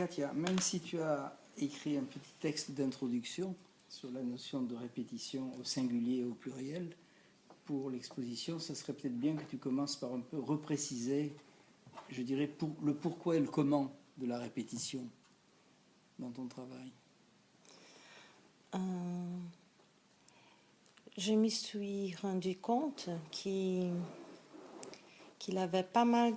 Katia, même si tu as écrit un petit texte d'introduction sur la notion de répétition au singulier et au pluriel, pour l'exposition, ça serait peut-être bien que tu commences par un peu repréciser, je dirais, le pourquoi et le comment de la répétition dans ton travail. Je me suis rendu compte qu'il avait pas mal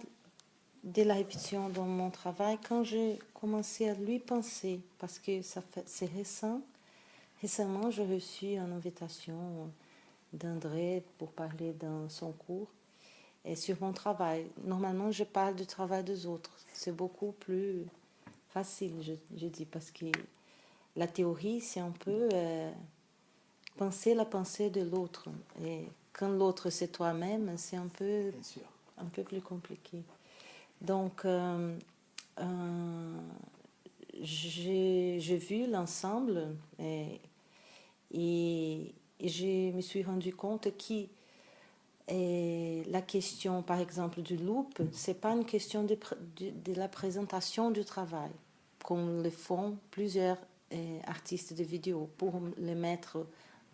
de la répétition dans mon travail quand j'ai commencé à lui penser, parce que c'est récent. Récemment, j'ai reçu une invitation d'André pour parler dans son cours et sur mon travail. Normalement, je parle du travail des autres. C'est beaucoup plus facile, je dis, parce que la théorie, c'est un peu penser la pensée de l'autre. Et quand l'autre, c'est toi-même, c'est un peu plus compliqué. Donc, j'ai vu l'ensemble et je me suis rendu compte que la question, par exemple, du loop, c'est pas une question de la présentation du travail, comme le font plusieurs artistes de vidéo. Pour les mettre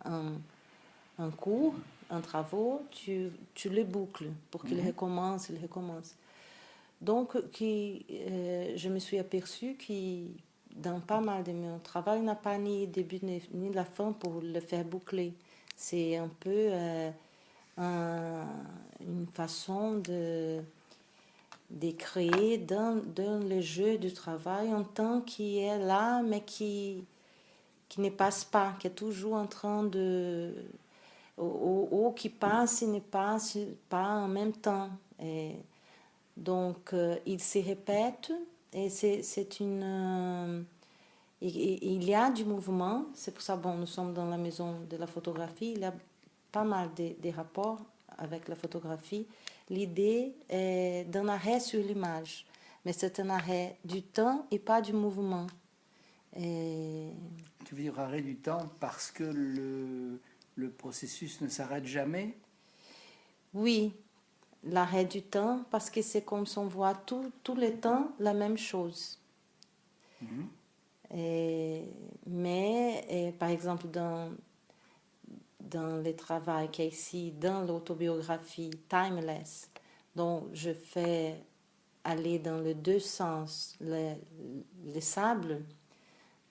en cours, en travaux, tu les boucles pour qu'ils recommencent, ils recommencent. Donc, je me suis aperçue que dans pas mal de mon travail, il n'a pas ni début ni la fin pour le faire boucler. C'est un peu une façon de créer dans le jeu du travail un temps qui est là, mais qui ne passe pas, qui est toujours en train de... ou qui passe et ne passe pas en même temps. Et donc, il se répète et c'est une... il y a du mouvement, c'est pour ça, bon, nous sommes dans la maison de la photographie, il y a pas mal de rapports avec la photographie. L'idée est d'un arrêt sur l'image, mais c'est un arrêt du temps et pas du mouvement. Tu veux dire arrêt du temps parce que le processus ne s'arrête jamais? Oui, l'arrêt du temps, parce que c'est comme si on voit tout le temps la même chose. Mais, par exemple, dans le travail qui est ici, dans l'autobiographie Timeless, dont je fais aller dans les deux sens les sables,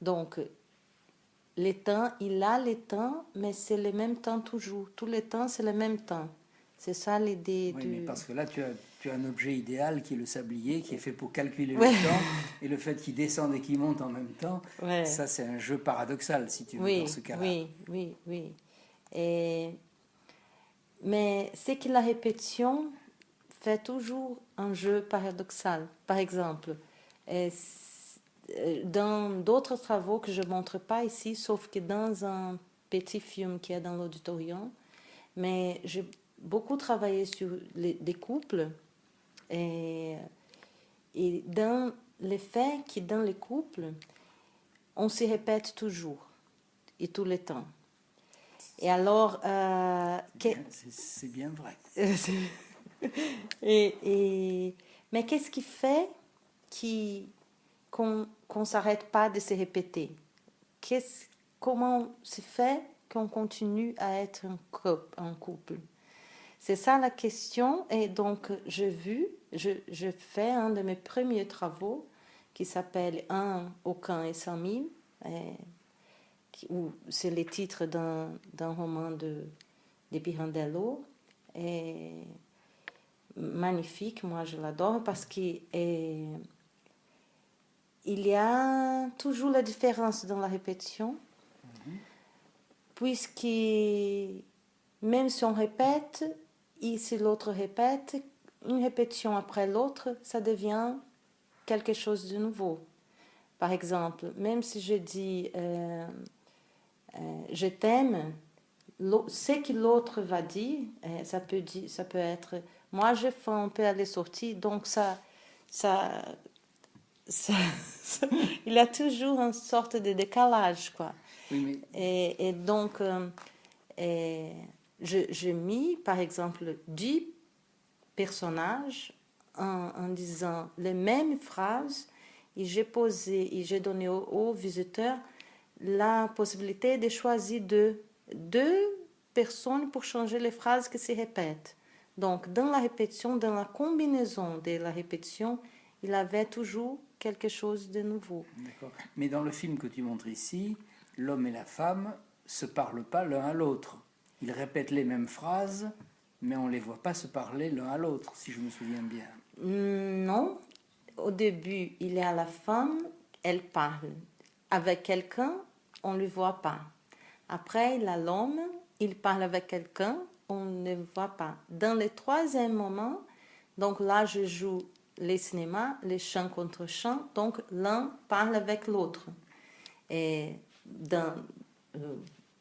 donc le temps, il a le temps, mais c'est le même temps toujours. Tout le temps, c'est le même temps. C'est ça l'idée Oui, mais parce que là, tu as un objet idéal qui est le sablier, qui est fait pour calculer Ouais. le temps, et le fait qu'il descende et qu'il monte en même temps, Ouais. ça c'est un jeu paradoxal, si tu veux, dans ce cas-là. Oui. Mais c'est que la répétition fait toujours un jeu paradoxal. Par exemple, dans d'autres travaux que je ne montre pas ici, sauf que dans un petit film qui est dans l'auditorium, mais j'ai beaucoup travaillé sur des couples et dans le fait que dans les couples, on se répète toujours et tout le temps. Et alors... c'est bien vrai. Mais qu'est-ce qui fait qu'on ne s'arrête pas de se répéter? Comment se fait qu'on continue à être un couple? C'est ça la question. Et donc, je fais un de mes premiers travaux qui s'appelle Un, aucun et 100 000. C'est le titre d'un roman de Pirandello. Et magnifique, moi je l'adore parce qu'il y a toujours la différence dans la répétition, puisque même si on répète, et si l'autre répète, une répétition après l'autre, ça devient quelque chose de nouveau. Par exemple, même si je dis je t'aime, ce que l'autre va dire, ça peut être moi je fais un peu aller sortir, donc ça il y a toujours une sorte de décalage, quoi. Oui, mais... et donc je mis par exemple 10 personnages en disant les mêmes phrases et j'ai donné au visiteur la possibilité de choisir deux personnes pour changer les phrases qui se répètent. Donc, dans la répétition, dans la combinaison de la répétition, il avait toujours quelque chose de nouveau. D'accord. Mais dans le film que tu montres ici, l'homme et la femme se parlent pas l'un à l'autre. Ils répètent les mêmes phrases, mais on ne les voit pas se parler l'un à l'autre, si je me souviens bien. Non. Au début, il y a la femme, elle parle. Avec quelqu'un, on ne le voit pas. Après, il y a l'homme, il parle avec quelqu'un, on ne le voit pas. Dans le troisième moment, donc là, je joue les cinémas, les chants contre chants, donc l'un parle avec l'autre. Et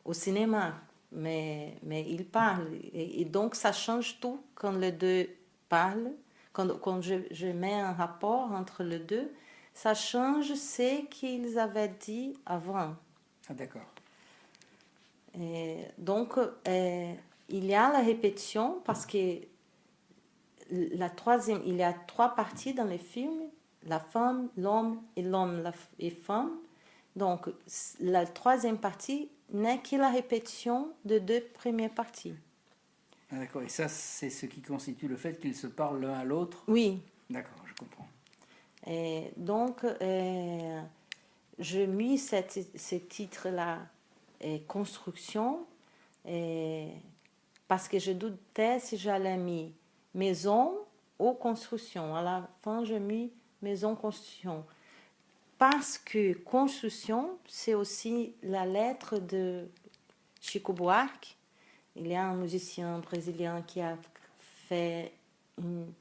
au cinéma, mais il parle. Et donc, ça change tout quand les deux parlent. Quand je mets un rapport entre les deux, ça change ce qu'ils avaient dit avant. Ah, d'accord. Et donc, il y a la répétition parce que il y a trois parties dans le film, la femme, l'homme et femme. Donc, la troisième partie n'est que la répétition de deux premières parties. Ah, d'accord. Et ça, c'est ce qui constitue le fait qu'ils se parlent l'un à l'autre. Oui. D'accord, je comprends. Et donc, je mis ce titre-là, construction, parce que je doutais si j'allais mettre maison ou construction. À la fin, je mis maison, construction. Parce que construction, c'est aussi la lettre de Chico Buarque. Il y a un musicien brésilien qui a fait une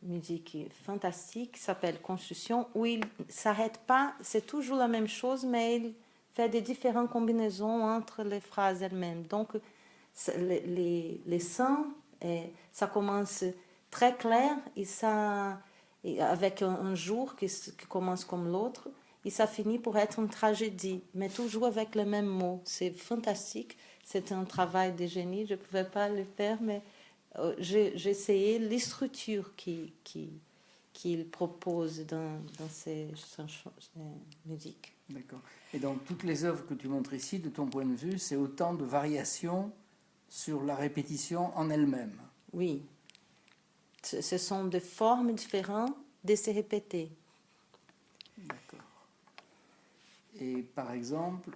musique fantastique qui s'appelle Construction, où il ne s'arrête pas, c'est toujours la même chose, mais il fait des différentes combinaisons entre les phrases elles-mêmes. Donc, les sons, ça commence très clair, avec un jour qui commence comme l'autre, et ça finit pour être une tragédie, mais toujours avec les mêmes mots. C'est fantastique, c'est un travail de génie, je ne pouvais pas le faire, mais j'ai essayé les structures qu'il propose dans ses musiques. D'accord. Et dans toutes les œuvres que tu montres ici, de ton point de vue, c'est autant de variations sur la répétition en elle-même. Oui. Ce sont des formes différentes de se répéter. D'accord. Et par exemple,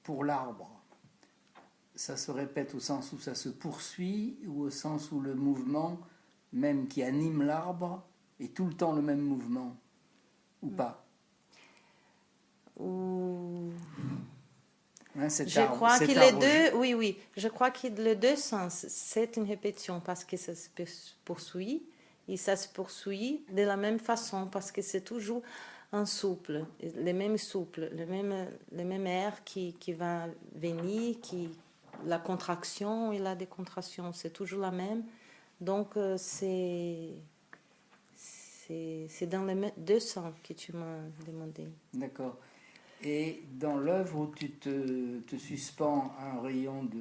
pour l'arbre, ça se répète au sens où ça se poursuit ou au sens où le mouvement, même qui anime l'arbre, est tout le temps le même mouvement ou pas? Je crois que les deux, oui, je crois que les deux sens, c'est une répétition parce que ça se poursuit et ça se poursuit de la même façon parce que c'est toujours un souffle, le même air qui va venir, la contraction et la décontraction, c'est toujours la même. Donc, c'est dans les deux sens que tu m'as demandé. D'accord. Et dans l'œuvre où tu te suspends à un rayon de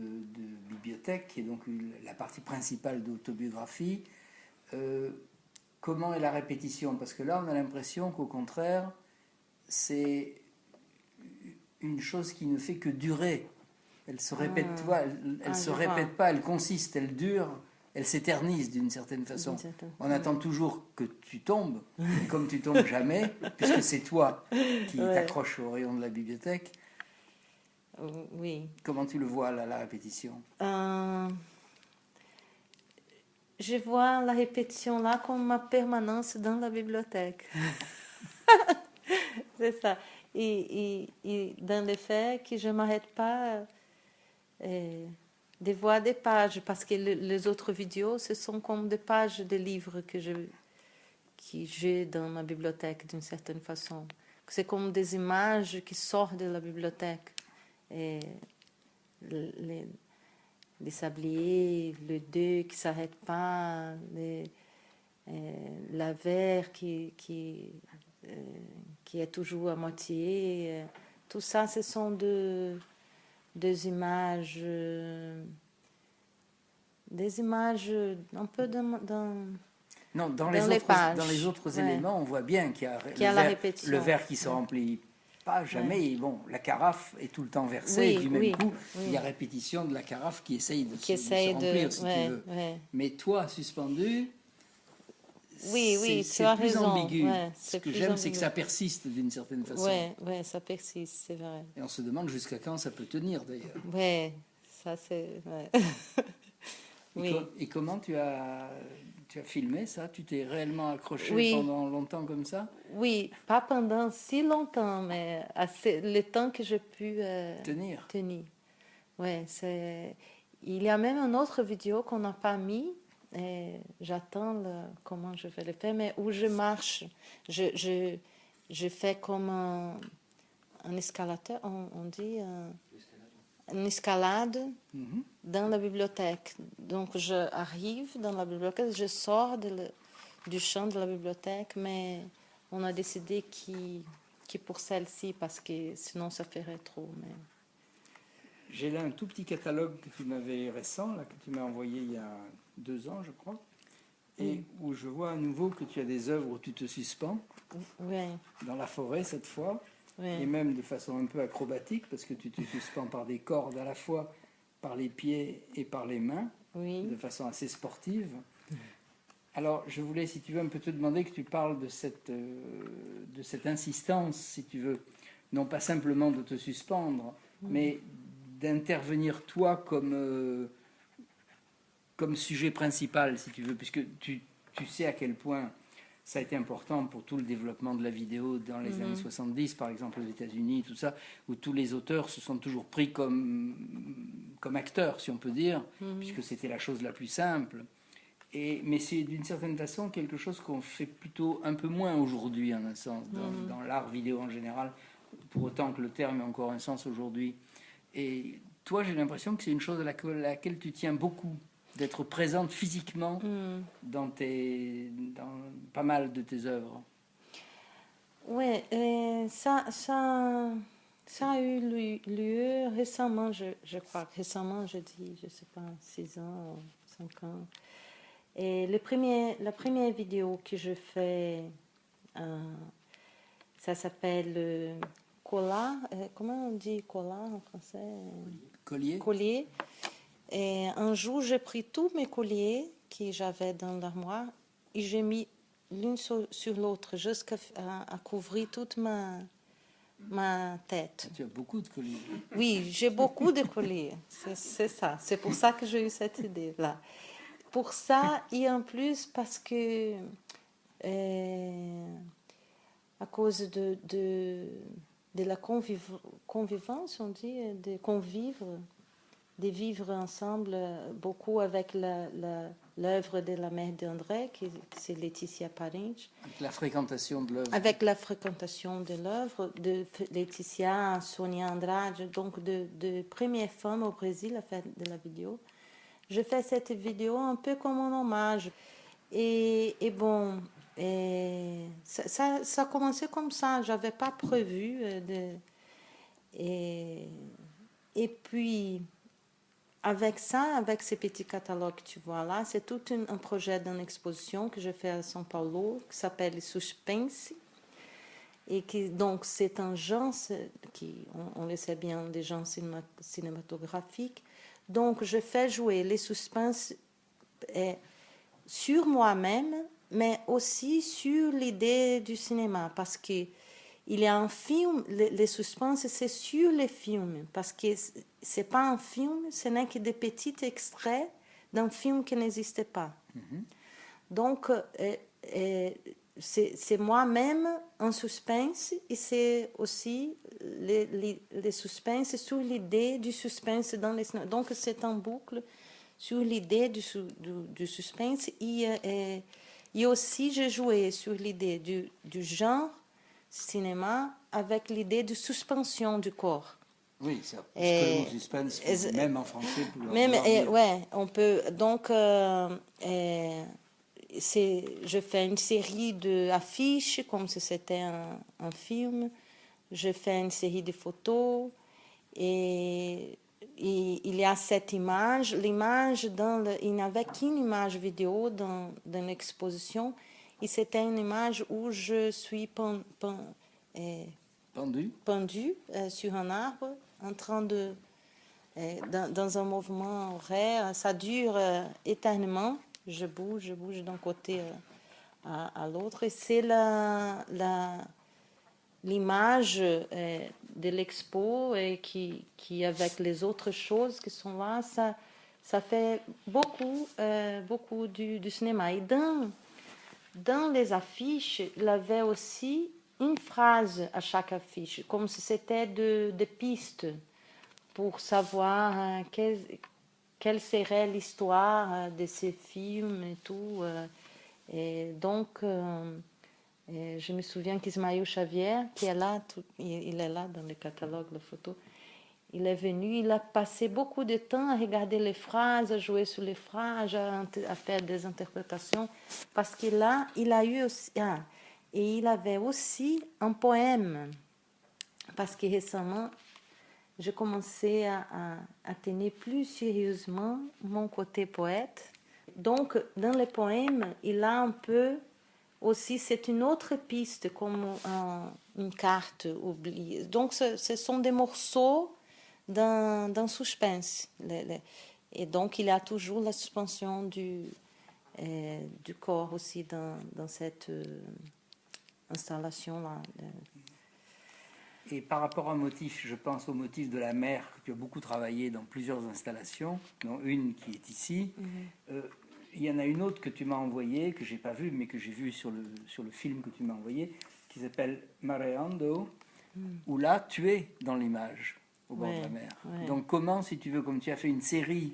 bibliothèque, qui est donc la partie principale d'autobiographie, comment est la répétition? Parce que là, on a l'impression qu'au contraire, c'est une chose qui ne fait que durer. Elle se répète, tu vois, elle se répète pas, elle consiste, elle dure, elle s'éternise d'une certaine façon. On attend toujours que tu tombes, et comme tu tombes jamais, puisque c'est toi qui t'accroches au rayon de la bibliothèque. Oui. Comment tu le vois, là, la répétition? Je vois la répétition là comme ma permanence dans la bibliothèque. C'est ça. Et dans le fait que je ne m'arrête pas de voir des pages, parce que les autres vidéos, ce sont comme des pages de livres que j'ai dans ma bibliothèque d'une certaine façon. C'est comme des images qui sortent de la bibliothèque. Et les sabliers, le deuil qui ne s'arrête pas, la verre qui est toujours à moitié. Tout ça, ce sont des images un peu dans... Non, dans les pages. dans les autres Ouais. éléments, on voit bien qu'il y a, Qu'il y a la répétition. le verre qui se remplit pas jamais. Ouais. Et bon, la carafe est tout le temps versée. Oui, Et du même oui, coup, oui. il y a répétition de la carafe qui essaye de, Qui de se essaye remplir, si ouais, tu veux. ouais. Mais toi, suspendu, Oui, oui, tu c'est as plus raison. ambigu. Ouais, Ce c'est que plus j'aime, c'est que ambigu. ça persiste d'une certaine façon. Ouais, ouais, ça persiste, c'est vrai. Et on se demande jusqu'à quand ça peut tenir, d'ailleurs. Ouais, ça c'est... Ouais. Oui. Et comment tu as filmé ça? Tu t'es réellement accroché Oui. pendant longtemps comme ça? Oui, pas pendant si longtemps, mais assez, le temps que j'ai pu Tenir. tenir. Ouais, c'est... Il y a même une autre vidéo qu'on n'a pas mis, et j'attends comment je vais le faire, mais où je marche, je fais comme un escalateur, on dit, une escalade Mhm. dans la bibliothèque. Donc, j'arrive dans la bibliothèque, je sors du champ de la bibliothèque, mais on a décidé qui pour celle-ci, parce que sinon ça ferait trop. Mais... J'ai là un tout petit catalogue que tu m'avais récent, là, que tu m'as envoyé il y a 2 ans, je crois, et où je vois à nouveau que tu as des œuvres où tu te suspends, Oui, dans la forêt cette fois, oui. et même de façon un peu acrobatique, parce que tu te suspends par des cordes à la fois par les pieds et par les mains, Oui. de façon assez sportive. Alors, je voulais, si tu veux, un peu te demander que tu parles de cette insistance, si tu veux, non pas simplement de te suspendre, mais d'intervenir toi comme sujet principal, si tu veux, puisque tu sais à quel point ça a été important pour tout le développement de la vidéo dans les années 70, par exemple aux États-Unis, tout ça, où tous les auteurs se sont toujours pris comme acteurs, si on peut dire, puisque c'était la chose la plus simple. Mais c'est d'une certaine façon quelque chose qu'on fait plutôt un peu moins aujourd'hui, en un sens, dans l'art vidéo en général, pour autant que le terme ait encore un sens aujourd'hui. Et toi, j'ai l'impression que c'est une chose à laquelle tu tiens beaucoup, d'être présente physiquement dans pas mal de tes œuvres. Oui, ça a eu lieu récemment, je crois. Récemment, je dis, je ne sais pas, 6 ans ou 5 ans. Et la première vidéo que je fais, ça s'appelle Cola. Comment on dit cola en français? Collier. Collier. Et un jour, j'ai pris tous mes colliers que j'avais dans l'armoire et j'ai mis l'une sur l'autre jusqu'à couvrir toute ma tête. Tu as beaucoup de colliers. Oui, j'ai beaucoup de colliers. C'est ça. C'est pour ça que j'ai eu cette idée-là. Pour ça, et en plus parce que à cause de la convivence, on dit, de vivre ensemble beaucoup avec l'œuvre de la mère d'André, qui c'est Laetitia Parente. Avec la fréquentation de l'œuvre. Avec la fréquentation de l'œuvre de Laetitia, Sonia Andrade, donc de première femme au Brésil à faire de la vidéo. Je fais cette vidéo un peu comme un hommage. Et bon, ça a commencé comme ça. Je n'avais pas prévu. Et puis, avec ça, avec ces petits catalogues que tu vois là, c'est tout un projet d'une exposition que je fais à São Paulo, qui s'appelle Suspense. Et qui, donc, c'est un genre, on le sait bien, des genres cinématographiques. Donc, je fais jouer les suspens sur moi-même, mais aussi sur l'idée du cinéma. Parce qu'il y a un film, les suspens, c'est sur les films. Parce que ce n'est pas un film, ce n'est que des petits extraits d'un film qui n'existait pas. Donc, c'est moi-même en suspense et c'est aussi les suspenses sur l'idée du suspense dans les cinémas. Donc c'est en boucle sur l'idée du suspense et aussi j'ai joué sur l'idée du genre cinéma avec l'idée de suspension du corps. Oui, ça. Parce que le mot suspense, même en français, ouais, on peut donc je fais une série d'affiches comme si c'était un film. Je fais une série de photos et il y a cette image. L'image, il n'y avait qu'une image vidéo dans l'exposition. Et c'était une image où je suis pendue sur un arbre, en train de... dans un mouvement rare. Ça dure éternellement. Je bouge d'un côté à l'autre. Et c'est l'image de l'expo et qui avec les autres choses qui sont là, ça fait beaucoup du cinéma. Et dans les affiches, il y avait aussi une phrase à chaque affiche, comme si c'était des pistes pour savoir quelle serait l'histoire de ces films et tout. Et donc, je me souviens qu'Ismaël Xavier, qui est là, il est là dans le catalogue de photos, il est venu, il a passé beaucoup de temps à regarder les phrases, à jouer sur les phrases, à faire des interprétations, parce qu'il a eu aussi... et il avait aussi un poème, parce que récemment, j'ai commencé à tenir plus sérieusement mon côté poète. Donc, dans les poèmes, il a un peu aussi, c'est une autre piste, comme une carte oubliée. Donc, ce sont des morceaux d'un suspense. Et donc, il y a toujours la suspension du corps aussi dans cette installation-là. Et par rapport au motif, je pense au motif de la mer que tu as beaucoup travaillé dans plusieurs installations, dont une qui est ici. Il y en a une autre que tu m'as envoyée, que je n'ai pas vue, mais que j'ai vue sur le film que tu m'as envoyé, qui s'appelle Mareando, où là, tu es dans l'image, au bord de la mer. Donc comment, si tu veux, comme tu as fait une série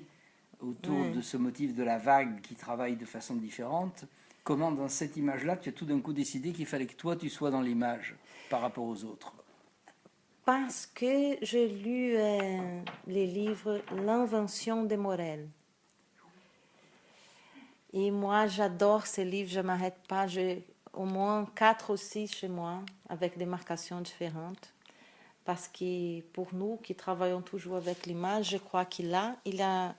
autour de ce motif de la vague qui travaille de façon différente, comment dans cette image-là, tu as tout d'un coup décidé qu'il fallait que toi, tu sois dans l'image par rapport aux autres? Parce que j'ai lu les livres L'invention de Morel. Et moi, j'adore ces livres, je ne m'arrête pas. J'ai au moins 4 ou 6 chez moi, avec des marcations différentes. Parce que pour nous qui travaillons toujours avec l'image, je crois qu'il y a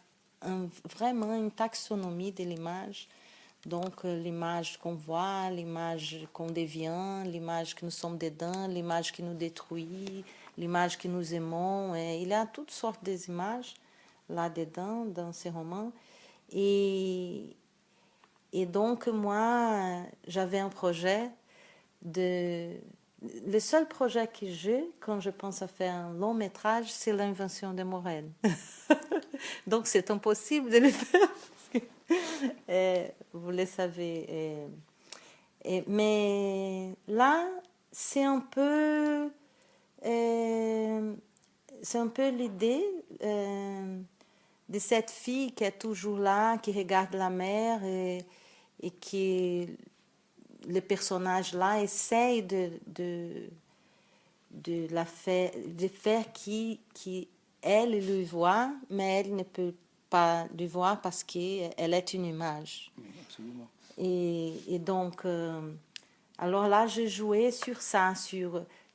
vraiment une taxonomie de l'image. Donc, l'image qu'on voit, l'image qu'on devient, l'image que nous sommes dedans, l'image qui nous détruit, l'image que nous aimons. Et il y a toutes sortes d'images là-dedans, dans ces romans. Et donc, moi, j'avais un projet le seul projet que j'ai, quand je pense à faire un long métrage, c'est l'invention de Morel. Donc, c'est impossible de le faire. Vous le savez. Mais là, c'est un peu l'idée de cette fille qui est toujours là, qui regarde la mer et qui, le personnage là, essaye de faire qui elle lui voit, mais elle ne peut pas lui voir parce qu'elle est une image. Oui, absolument. Et donc, alors là, j'ai joué sur ça,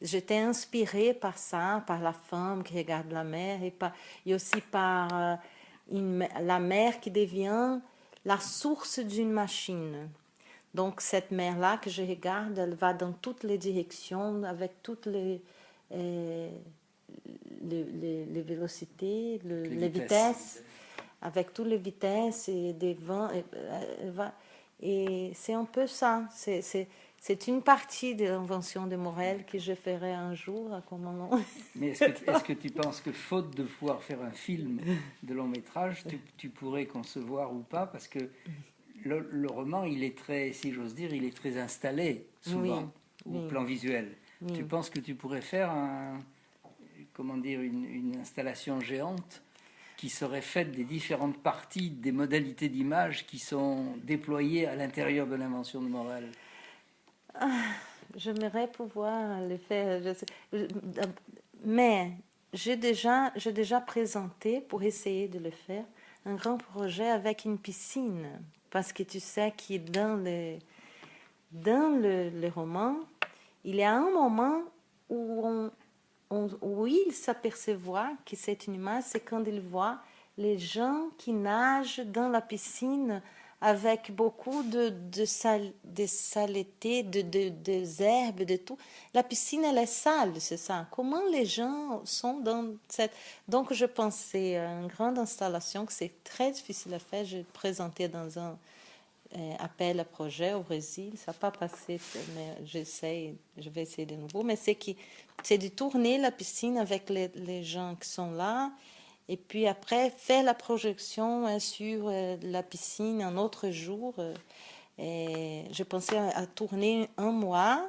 j'étais inspirée par ça, par la femme qui regarde la mer et aussi par la mer qui devient la source d'une machine. Donc, cette mer-là que je regarde, elle va dans toutes les directions, avec toutes les vélocités, les vitesses, avec toutes les vitesses et des vents. Et c'est un peu ça. C'est une partie de l'invention de Morel que je ferai un jour à comment. Mais est-ce que tu penses que, faute de pouvoir faire un film de long métrage, tu pourrais concevoir ou pas? Parce que le roman, il est très, si j'ose dire, il est très installé, souvent, au plan visuel. Oui. Tu penses que tu pourrais faire une installation géante qui serait faite des différentes parties, des modalités d'image qui sont déployées à l'intérieur de l'invention de Morel? J'aimerais pouvoir le faire. Mais j'ai déjà présenté, pour essayer de le faire, un grand projet avec une piscine. Parce que tu sais que dans le roman, il y a un moment où où il s'aperçoit que c'est une image, c'est quand il voit les gens qui nagent dans la piscine avec beaucoup de saleté, de herbes, de tout. La piscine, elle est sale, c'est ça. Comment les gens sont dans cette... Donc, je pensais à une grande installation que c'est très difficile à faire. J'ai présenté dans un appel à projet au Brésil. Ça n'a pas passé, mais je vais essayer de nouveau. Mais c'est de tourner la piscine avec les gens qui sont là. Et puis après, faire la projection sur la piscine un autre jour. Et je pensais à tourner un mois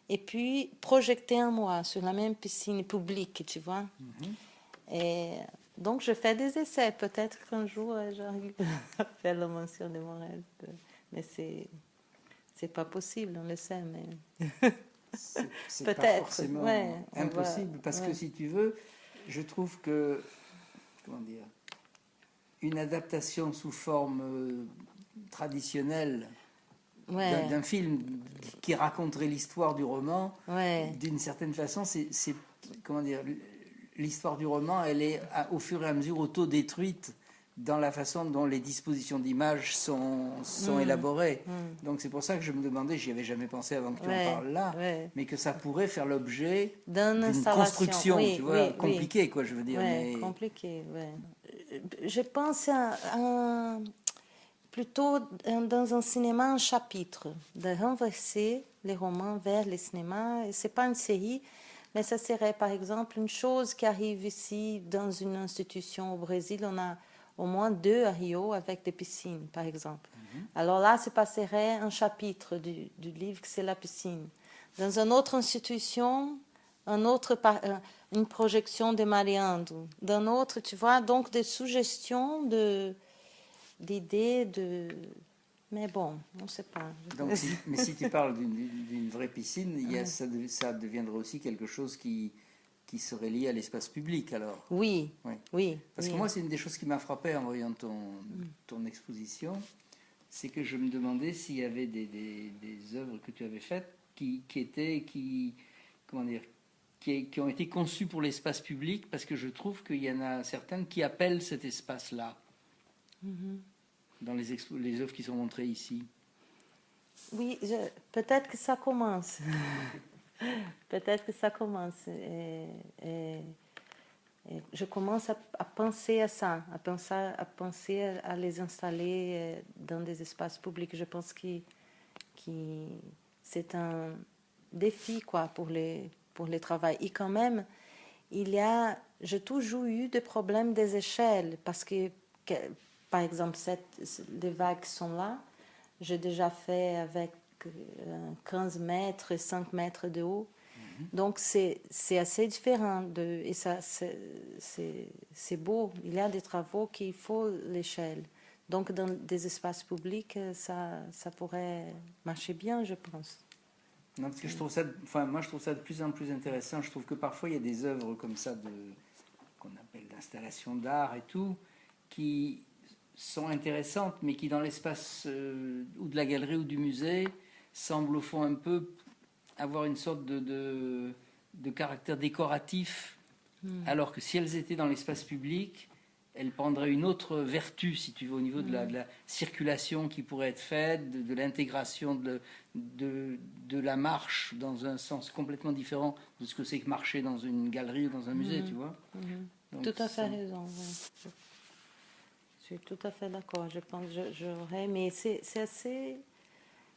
et puis projeter un mois sur la même piscine publique, tu vois. Et donc, je fais des essais. Peut-être qu'un jour, j'arrive à faire la mention de mon rêve. Mais c'est pas possible, on le sait. Mais C'est pas peut-être, forcément ouais, impossible, parce que si tu veux, je trouve que, comment dire, une adaptation sous forme traditionnelle d'un film qui raconterait l'histoire du roman, d'une certaine façon, c'est comment dire, l'histoire du roman, elle est au fur et à mesure auto-détruite dans la façon dont les dispositions d'image sont élaborées. Donc c'est pour ça que je me demandais, j'y avais jamais pensé avant que tu en parles là, mais que ça pourrait faire l'objet d'une construction, tu vois, compliquée, quoi, je veux dire. Mais... compliqué, Je pense plutôt dans un cinéma en chapitre, de renverser les romans vers le cinéma. Ce n'est pas une série, mais ça serait par exemple une chose qui arrive ici dans une institution au Brésil. On a au moins 2 à Rio avec des piscines, par exemple. Alors là, se passerait un chapitre du livre que c'est la piscine. Dans une autre institution, une projection de Mariando. D'un autre, tu vois, donc des suggestions d'idées de... Mais bon, on ne sait pas. Donc, mais si tu parles d'une vraie piscine, ça deviendrait aussi quelque chose qui serait lié à l'espace public, alors. Oui. Parce que moi, c'est une des choses qui m'a frappé en voyant ton exposition, c'est que je me demandais s'il y avait des œuvres que tu avais faites qui ont été conçues pour l'espace public, parce que je trouve qu'il y en a certaines qui appellent cet espace-là. Dans les œuvres qui sont montrées ici. Oui, peut-être que ça commence. Peut-être que ça commence. Je commence à penser à ça, à penser à les installer dans des espaces publics. Je pense que c'est un défi, quoi, pour les travaux. Et quand même, j'ai toujours eu des problèmes des échelles, parce que par exemple, les vagues sont là. J'ai déjà fait avec 15 mètres et 5 mètres de haut. Donc, c'est assez différent. Et ça, c'est beau. Il y a des travaux qu'il faut l'échelle. Donc, dans des espaces publics, ça pourrait marcher bien, je pense. Non, parce que moi, je trouve ça de plus en plus intéressant. Je trouve que parfois, il y a des œuvres comme ça qu'on appelle d'installation d'art et tout, qui sont intéressantes, mais qui dans l'espace ou de la galerie ou du musée semblent au fond un peu avoir une sorte de caractère décoratif, alors que si elles étaient dans l'espace public, elles prendraient une autre vertu, si tu veux, au niveau de la circulation qui pourrait être faite, de l'intégration de la marche dans un sens complètement différent de ce que c'est que marcher dans une galerie ou dans un musée, tu vois. Donc, tout à fait raison, oui. Je suis tout à fait d'accord. Je pense j'aurais, mais c'est assez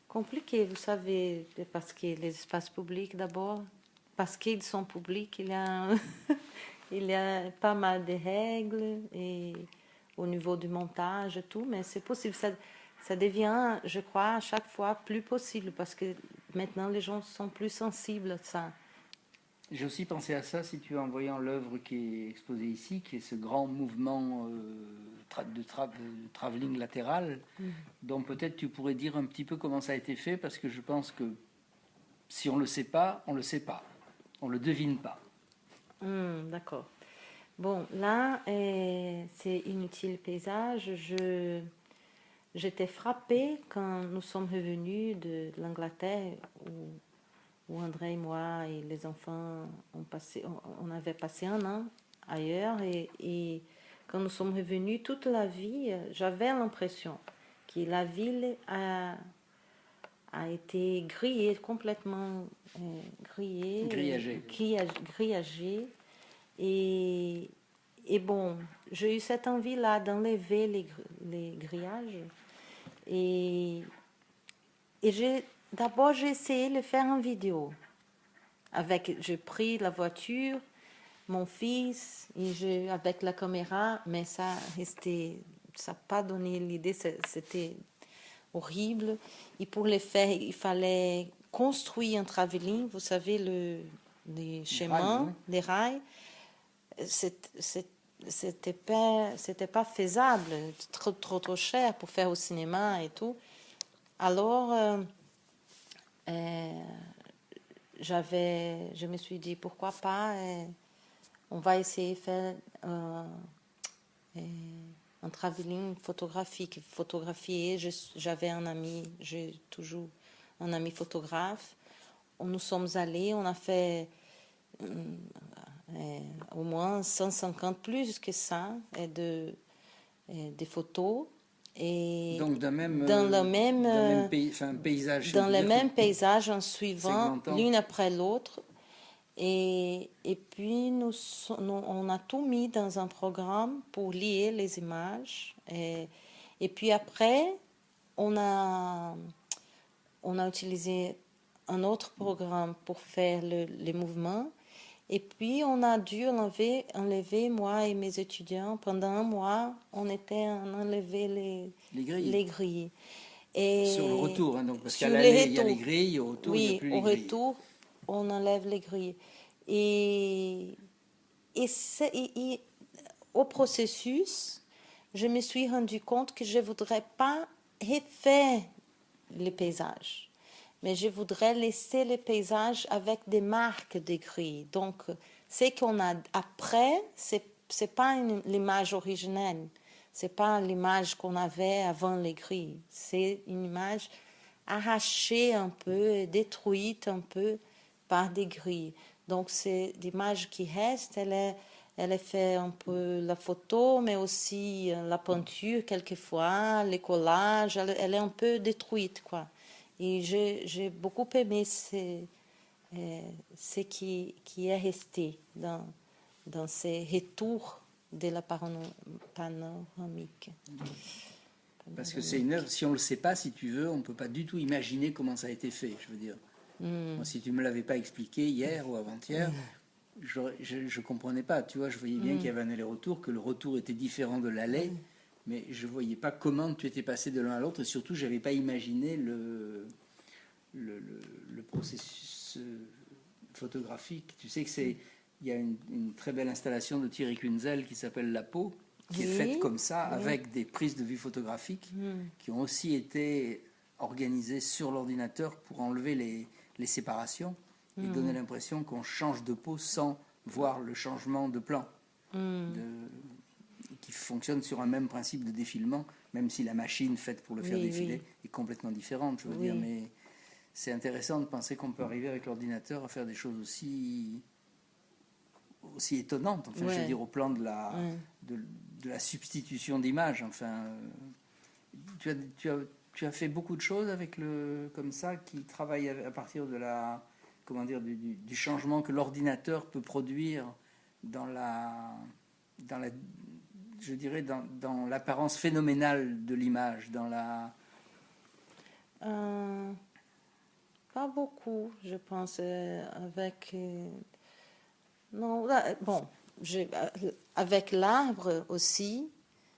compliqué, vous savez, parce que les espaces publics, d'abord, parce qu'ils sont publics, il y a pas mal de règles et au niveau du montage et tout, mais c'est possible. Ça devient, je crois, à chaque fois plus possible, parce que maintenant les gens sont plus sensibles à ça. J'ai aussi pensé à ça, si tu veux, en voyant l'œuvre qui est exposée ici, qui est ce grand mouvement de travelling latéral, dont peut-être tu pourrais dire un petit peu comment ça a été fait, parce que je pense que si on ne le sait pas, on ne le sait pas. On ne le devine pas. D'accord. Bon, là, c'est Inutile Paysage. J'étais frappée quand nous sommes revenus de l'Angleterre, où où André et moi et les enfants on avait passé un an ailleurs et quand nous sommes revenus, toute la vie, j'avais l'impression que la ville a été grillée, complètement grillée, grillagée. Et, et bon, j'ai eu cette envie-là d'enlever les grillages. Et d'abord, j'ai essayé de le faire en vidéo. J'ai pris la voiture, mon fils, avec la caméra, mais ça n'a pas donné l'idée, c'était horrible. Et pour le faire, il fallait construire un travelling, vous savez, les chemins, les rails. C'était pas faisable, trop cher pour faire au cinéma et tout. Alors, je me suis dit, pourquoi pas, on va essayer de faire un travelling photographique, photographier. J'avais un ami, j'ai toujours un ami photographe. Nous sommes allés, on a fait au moins 150 plus que ça des photos. Et donc dans le même paysage, dans le même paysage en suivant l'une après l'autre. Et puis, on a tout mis dans un programme pour lier les images. Et puis après, on a utilisé un autre programme pour faire les mouvements. Et puis, on a dû enlever, moi et mes étudiants, pendant un mois, on était à enlever les grilles. Et sur le retour, hein, donc, parce qu'à l'aller, il y a les grilles, au retour, il n'y a plus les grilles. Oui, au retour, on enlève les grilles. Et au processus, je me suis rendu compte que je ne voudrais pas refaire les paysages, mais je voudrais laisser les paysages avec des marques de grilles. Donc, ce qu'on a après, ce n'est pas l'image originelle, ce n'est pas l'image qu'on avait avant les grilles. C'est une image arrachée un peu, détruite un peu par des grilles. Donc, c'est l'image qui reste, elle est fait un peu la photo, mais aussi la peinture quelquefois, les collages, elle est un peu détruite, quoi. Et j'ai beaucoup aimé ce qui est resté dans ces retours de la panoramique. Parce que c'est une œuvre, si on ne le sait pas, si tu veux, on ne peut pas du tout imaginer comment ça a été fait, je veux dire. Moi, si tu ne me l'avais pas expliqué hier ou avant-hier, je ne comprenais pas. Tu vois, je voyais bien qu'il y avait un aller-retour, que le retour était différent de l'aller, mais je ne voyais pas comment tu étais passé de l'un à l'autre. Et surtout, je n'avais pas imaginé le processus photographique. Tu sais que il y a une très belle installation de Thierry Kunzel qui s'appelle La Peau, qui est faite comme ça, avec des prises de vue photographiques qui ont aussi été organisées sur l'ordinateur pour enlever les séparations et donner l'impression qu'on change de peau sans voir le changement de plan, qui fonctionne sur un même principe de défilement, même si la machine faite pour le faire défiler est complètement différente, je veux dire, mais c'est intéressant de penser qu'on peut arriver avec l'ordinateur à faire des choses aussi étonnantes, enfin, je veux dire, au plan de la substitution d'images. Enfin, tu as fait beaucoup de choses avec comme ça, qui travaillent à partir de du changement que l'ordinateur peut produire dans je dirais, dans l'apparence phénoménale de l'image, pas beaucoup, je pense, avec... non, là, bon, avec l'arbre aussi,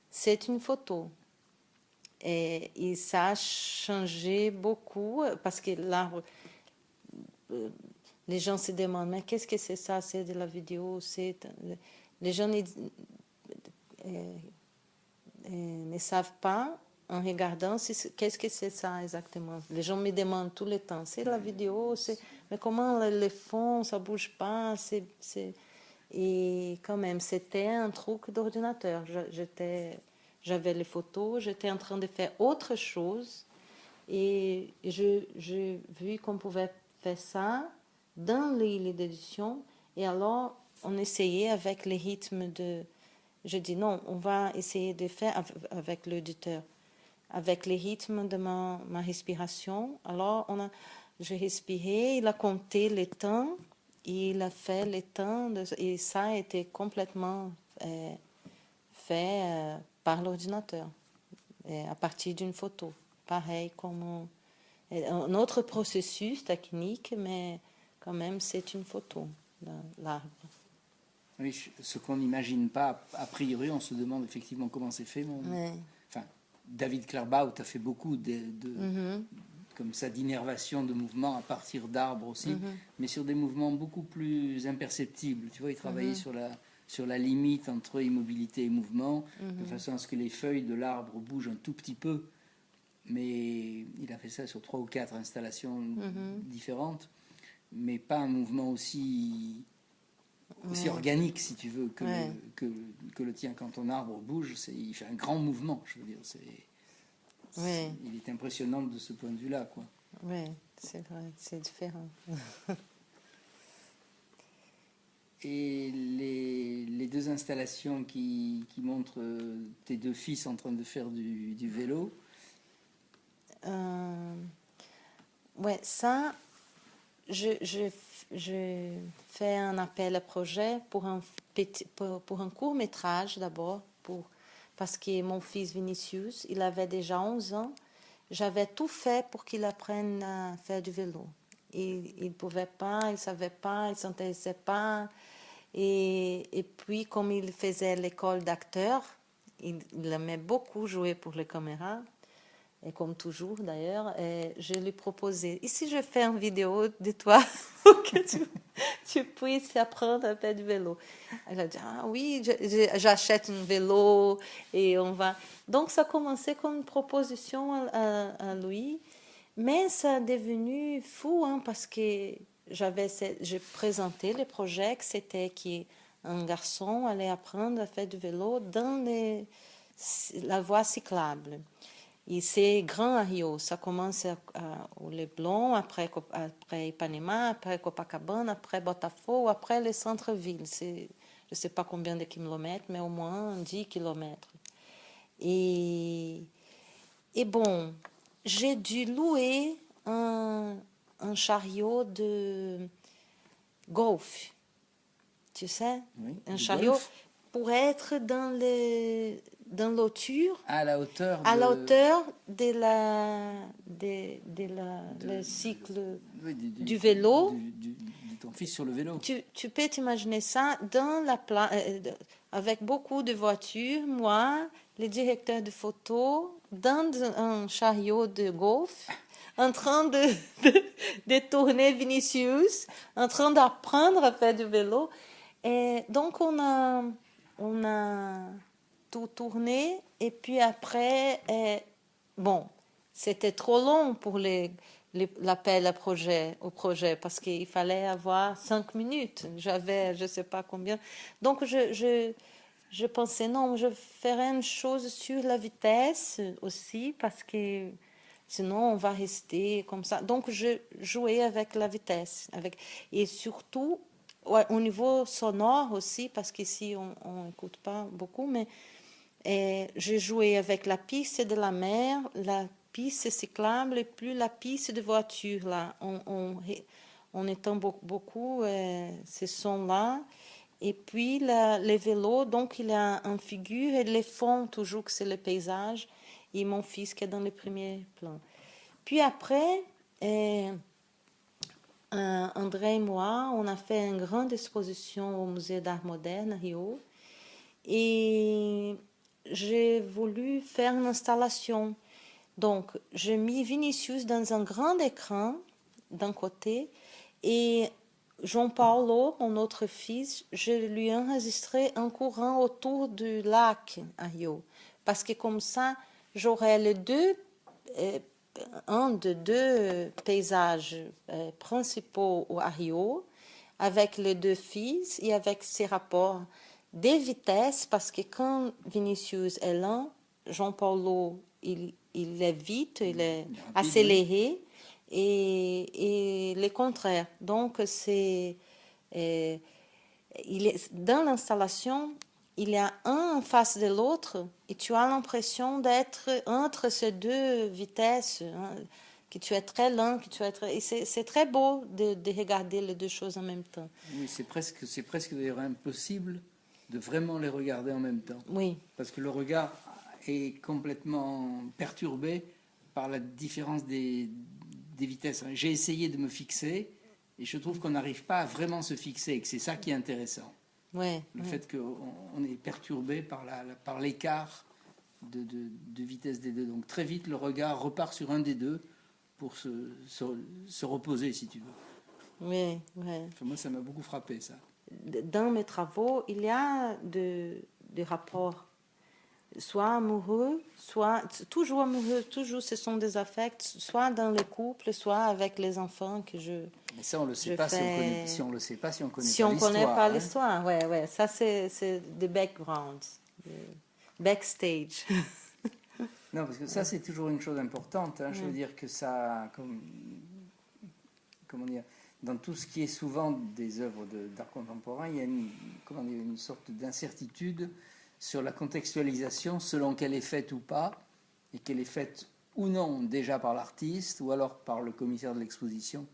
c'est une photo. Et ça a changé beaucoup, parce que l'arbre... les gens se demandent, mais qu'est-ce que c'est ça? C'est de la vidéo? Les gens ne savent pas, en regardant, qu'est-ce que c'est ça exactement. Les gens me demandent tout le temps, c'est la vidéo, mais comment les fonds, ça bouge pas, Et quand même, c'était un truc d'ordinateur. J'avais les photos, j'étais en train de faire autre chose, et j'ai vu qu'on pouvait faire ça dans les livres d'édition. Et alors, on essayait avec les rythmes de... Je dis non, on va essayer de faire avec l'éditeur, avec les rythmes de ma respiration. Alors, j'ai respiré, il a compté les temps, il a fait les temps, et ça a été complètement fait par l'ordinateur, à partir d'une photo. Pareil comme un autre processus technique, mais quand même, c'est une photo de l'arbre. Oui, ce qu'on n'imagine pas, a priori, on se demande effectivement comment c'est fait. Enfin, David Claerbout a fait beaucoup comme ça d'innervation de mouvements à partir d'arbres aussi, mais sur des mouvements beaucoup plus imperceptibles. Tu vois, il travaillait sur la limite entre immobilité et mouvement, de façon à ce que les feuilles de l'arbre bougent un tout petit peu, mais il a fait ça sur 3 ou 4 installations différentes, mais pas un mouvement aussi organique, si tu veux, que le tien. Quand ton arbre bouge, il fait un grand mouvement, je veux dire. Il est impressionnant de ce point de vue-là, quoi. Oui, c'est vrai, c'est différent. Et les 2 installations qui montrent tes 2 fils en train de faire du vélo. Ouais, ça, je fais un appel à projet pour un court-métrage d'abord, parce que mon fils Vinicius, il avait déjà 11 ans. J'avais tout fait pour qu'il apprenne à faire du vélo. Il ne pouvait pas, il ne savait pas, il ne s'intéressait pas. Et puis, comme il faisait l'école d'acteur, il aimait beaucoup jouer pour les caméras. Et comme toujours d'ailleurs, je lui proposais, et si je fais une vidéo de toi pour que tu puisses apprendre à faire du vélo? Elle a dit, ah oui, j'achète un vélo et on va... Donc ça a commencé comme une proposition à lui, mais ça a devenu fou, hein, parce que j'ai présenté le projet que c'était qu'un garçon allait apprendre à faire du vélo dans la voie cyclable. Et c'est grand à Rio. Ça commence au Leblon, après Ipanema, après Copacabana, après Botafogo, après le centre-ville. Je ne sais pas combien de kilomètres, mais au moins 10 kilomètres. Et bon, j'ai dû louer un chariot de golf. Tu sais? Oui, un chariot golf. Pour être dans l'auture, à la hauteur le cycle du vélo. De ton fils sur le vélo. Tu peux t'imaginer ça dans avec beaucoup de voitures, moi, le directeur de photo, dans un chariot de golf, en train de tourner Vinicius, en train d'apprendre à faire du vélo. Et donc, on a tout tourné, et puis après, bon, c'était trop long pour l'appel au projet, parce qu'il fallait avoir 5 minutes. J'avais je ne sais pas combien. Donc, je pensais, non, je ferais une chose sur la vitesse aussi, parce que sinon, on va rester comme ça. Donc, je jouais avec la vitesse. Et surtout, au niveau sonore aussi, parce qu'ici, on n'écoute pas beaucoup, mais j'ai joué avec la piste de la mer, la piste cyclable et puis la piste de voiture. Là. On entend beaucoup ces sons-là. Et puis, les vélos, donc, il y a en figure, et les fonds, toujours que c'est le paysage, et mon fils qui est dans le premier plan. Puis après, André et moi, on a fait une grande exposition au Musée d'Art Moderne à Rio. Et j'ai voulu faire une installation. Donc, j'ai mis Vinicius dans un grand écran d'un côté et João Paulo, mon autre fils, je lui ai enregistré un courant autour du lac à Rio. Parce que comme ça, j'aurais un des 2 paysages principaux à Rio, avec les 2 fils et avec ces rapports de vitesse, parce que quand Vinicius est lent, João Paulo, il est vite, il est accéléré, et le contraire. Donc, dans l'installation, il y a un en face de l'autre et tu as l'impression d'être entre ces deux vitesses, hein, que tu es très lent, et c'est très beau de regarder les deux choses en même temps. Oui, c'est presque d'ailleurs impossible de vraiment les regarder en même temps. Oui. Parce que le regard est complètement perturbé par la différence des vitesses. J'ai essayé de me fixer et je trouve qu'on n'arrive pas à vraiment se fixer et que c'est ça qui est intéressant. Ouais, le fait qu'on est perturbé par l'écart de vitesse des deux. Donc très vite, le regard repart sur un des deux pour se reposer, si tu veux. Oui, oui. Enfin, moi, ça m'a beaucoup frappé, ça. Dans mes travaux, il y a des rapports, soit amoureux, soit toujours amoureux, toujours ce sont des affects, soit dans le couple, soit avec les enfants que je. Mais ça, on le sait pas si on le sait pas, si on connaît si pas on l'histoire. connaît pas l'histoire, ouais. Ça, c'est des backgrounds, backstage. Non, parce que ça, c'est toujours une chose importante. Hein. Je veux dire que ça, comment dire, dans tout ce qui est souvent des œuvres d'art contemporain, il y a une sorte d'incertitude sur la contextualisation selon qu'elle est faite ou pas, et qu'elle est faite ou non déjà par l'artiste, ou alors par le commissaire de l'exposition,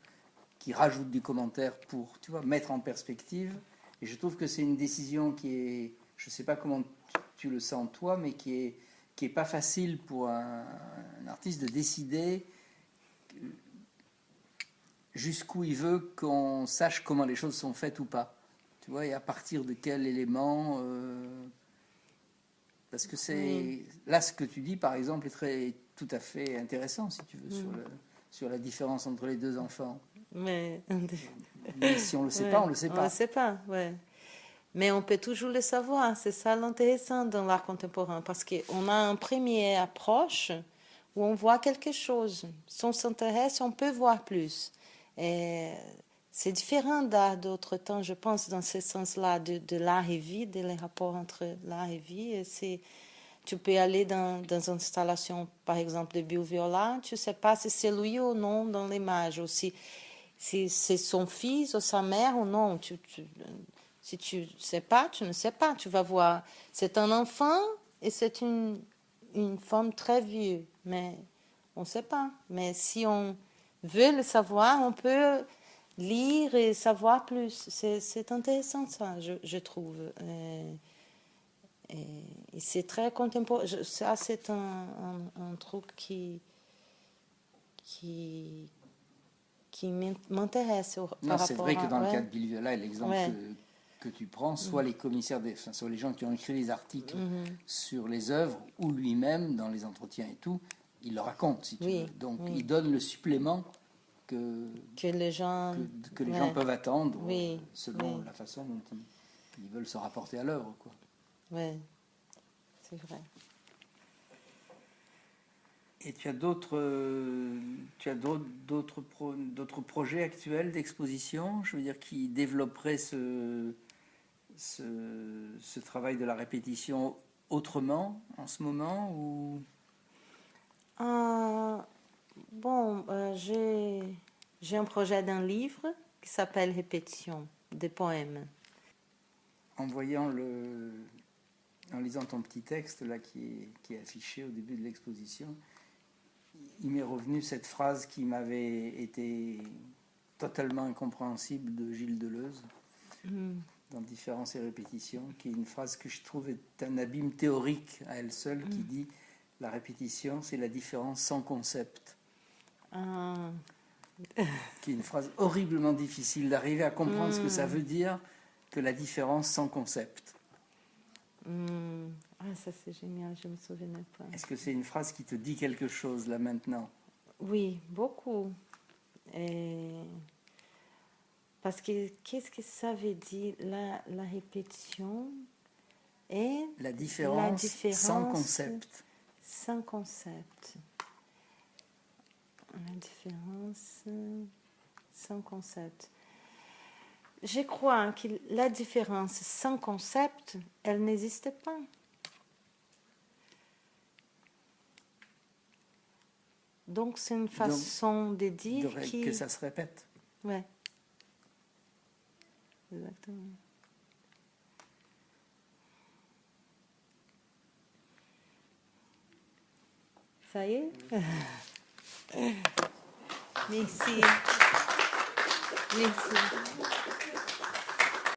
qui rajoute du commentaire pour, tu vois, mettre en perspective. Et je trouve que c'est une décision qui est, je ne sais pas comment tu le sens toi, mais qui est pas facile pour un artiste de décider jusqu'où il veut qu'on sache comment les choses sont faites ou pas. Tu vois, et à partir de quel élément... parce que c'est... Là, ce que tu dis, par exemple, est tout à fait intéressant, si tu veux, sur la différence entre les deux enfants. Mais si on ne le sait pas, on ne le sait pas. On ne le sait pas, ouais. Mais on peut toujours le savoir. C'est ça l'intéressant dans l'art contemporain, parce qu'on a une première approche où on voit quelque chose. Si on s'intéresse, on peut voir plus. Et c'est différent d'art d'autres temps, je pense, dans ce sens-là, de l'art et vie, les rapports entre l'art et vie. Et tu peux aller dans une installation, par exemple, de Bill Viola, tu ne sais pas si c'est lui ou non dans l'image, ou si c'est son fils ou sa mère ou non. Si tu ne sais pas, tu ne sais pas. Tu vas voir, c'est un enfant et c'est une femme très vieux, mais on ne sait pas. Mais si on veut le savoir, on peut lire et savoir plus. C'est intéressant, ça, je trouve. Et c'est très contemporain. Ça, c'est un truc qui m'intéresse. Non, c'est vrai que dans le cas de Bill Viola, l'exemple que tu prends, soit les commissaires, soit les gens qui ont écrit les articles sur les œuvres, ou lui-même, dans les entretiens et tout, il le raconte, si tu veux. Donc, il donne le supplément que les gens peuvent attendre selon la façon dont ils veulent se rapporter à l'œuvre, quoi. Oui, c'est vrai. Et tu as d'autres projets actuels d'exposition, je veux dire, qui développeraient ce travail de la répétition autrement en ce moment ou... J'ai un projet d'un livre qui s'appelle Répétition, des poèmes. En lisant ton petit texte là qui est affiché au début de l'exposition, il m'est revenu cette phrase qui m'avait été totalement incompréhensible de Gilles Deleuze dans Différence et répétition, qui est une phrase que je trouve est un abîme théorique à elle seule, qui dit « La répétition, c'est la différence sans concept ». Qui est une phrase horriblement difficile d'arriver à comprendre ce que ça veut dire que la différence sans concept. Ça c'est génial, je ne me souvenais pas. Est-ce que c'est une phrase qui te dit quelque chose là maintenant? Oui, beaucoup. Parce que qu'est-ce que ça veut dire la répétition et la différence sans concept. Sans concept. La différence sans concept. Je crois que la différence sans concept, elle n'existe pas. Donc, c'est une façon de dire que ça se répète. Ouais. Exactement. Ça y est? Merci. Merci.